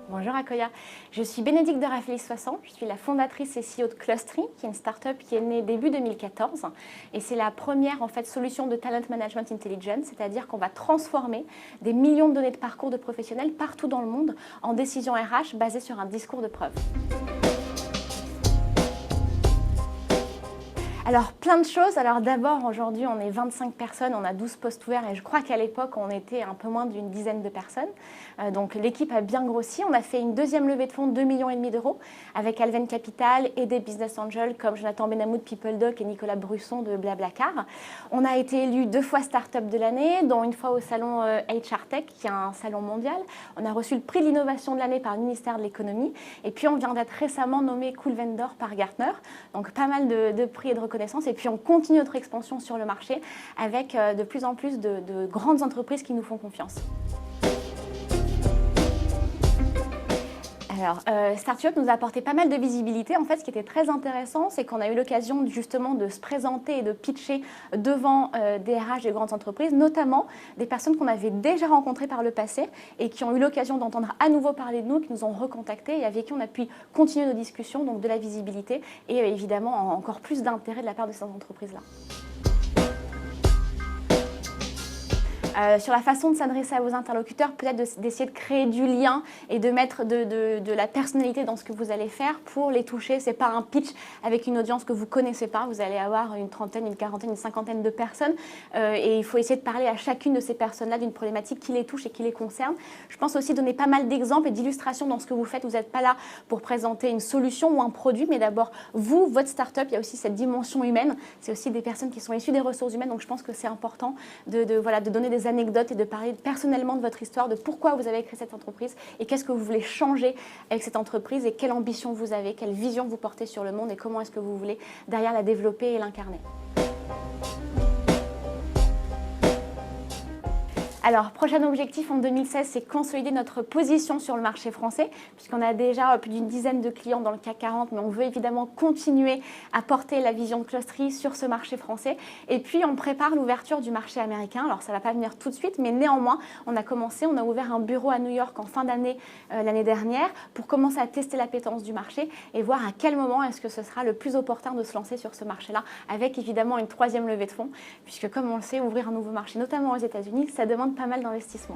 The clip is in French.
Bonjour Akoya, je suis Bénédicte de Raffaellis-Soissons, je suis la fondatrice et CEO de Clustry, qui est une start-up qui est née début 2014 et c'est la première solution de Talent Management Intelligence, c'est-à-dire qu'on va transformer des millions de données de parcours de professionnels partout dans le monde en décisions RH basées sur un discours de preuve. Alors, plein de choses. Alors d'abord, aujourd'hui, on est 25 personnes, on a 12 postes ouverts et je crois qu'à l'époque, on était un peu moins d'une dizaine de personnes. Donc l'équipe a bien grossi. On a fait une deuxième levée de fonds de 2,5 millions d'euros avec Alven Capital et des business angels comme Jonathan Benhamou de PeopleDoc et Nicolas Brusson de Blablacar. On a été élu 2 fois Startup de l'année, dont une fois au salon HR Tech, qui est un salon mondial. On a reçu le prix de l'innovation de l'année par le ministère de l'économie. Et puis, on vient d'être récemment nommé Cool Vendor par Gartner. Donc, pas mal de prix et de reconnaissances. Et puis, on continue notre expansion sur le marché avec de plus en plus de grandes entreprises qui nous font confiance. Alors, Startup nous a apporté pas mal de visibilité. En fait, ce qui était très intéressant, c'est qu'on a eu l'occasion justement de se présenter et de pitcher devant des RH des grandes entreprises, notamment des personnes qu'on avait déjà rencontrées par le passé et qui ont eu l'occasion d'entendre à nouveau parler de nous, qui nous ont recontactés et avec qui on a pu continuer nos discussions, donc de la visibilité et évidemment encore plus d'intérêt de la part de ces entreprises-là. Sur la façon de s'adresser à vos interlocuteurs, peut-être d'essayer de créer du lien et de mettre de la personnalité dans ce que vous allez faire pour les toucher. Ce n'est pas un pitch avec une audience que vous ne connaissez pas. Vous allez avoir une trentaine, une quarantaine, une cinquantaine de personnes et il faut essayer de parler à chacune de ces personnes-là d'une problématique qui les touche et qui les concerne. Je pense aussi donner pas mal d'exemples et d'illustrations dans ce que vous faites. Vous n'êtes pas là pour présenter une solution ou un produit, mais d'abord, vous, votre start-up, il y a aussi cette dimension humaine. C'est aussi des personnes qui sont issues des ressources humaines. Donc, je pense que c'est important de donner des anecdotes et de parler personnellement de votre histoire, de pourquoi vous avez créé cette entreprise et qu'est-ce que vous voulez changer avec cette entreprise et quelle ambition vous avez, quelle vision vous portez sur le monde et comment est-ce que vous voulez derrière la développer et l'incarner. Alors, prochain objectif en 2016, c'est consolider notre position sur le marché français, puisqu'on a déjà plus d'une dizaine de clients dans le CAC 40, mais on veut évidemment continuer à porter la vision de Clustry sur ce marché français. Et puis, on prépare l'ouverture du marché américain. Alors, ça ne va pas venir tout de suite, mais néanmoins, on a ouvert un bureau à New York en fin d'année l'année dernière pour commencer à tester l'appétence du marché et voir à quel moment est-ce que ce sera le plus opportun de se lancer sur ce marché-là, avec évidemment une troisième levée de fonds, puisque comme on le sait, ouvrir un nouveau marché, notamment aux États-Unis, ça demande pas mal d'investissement.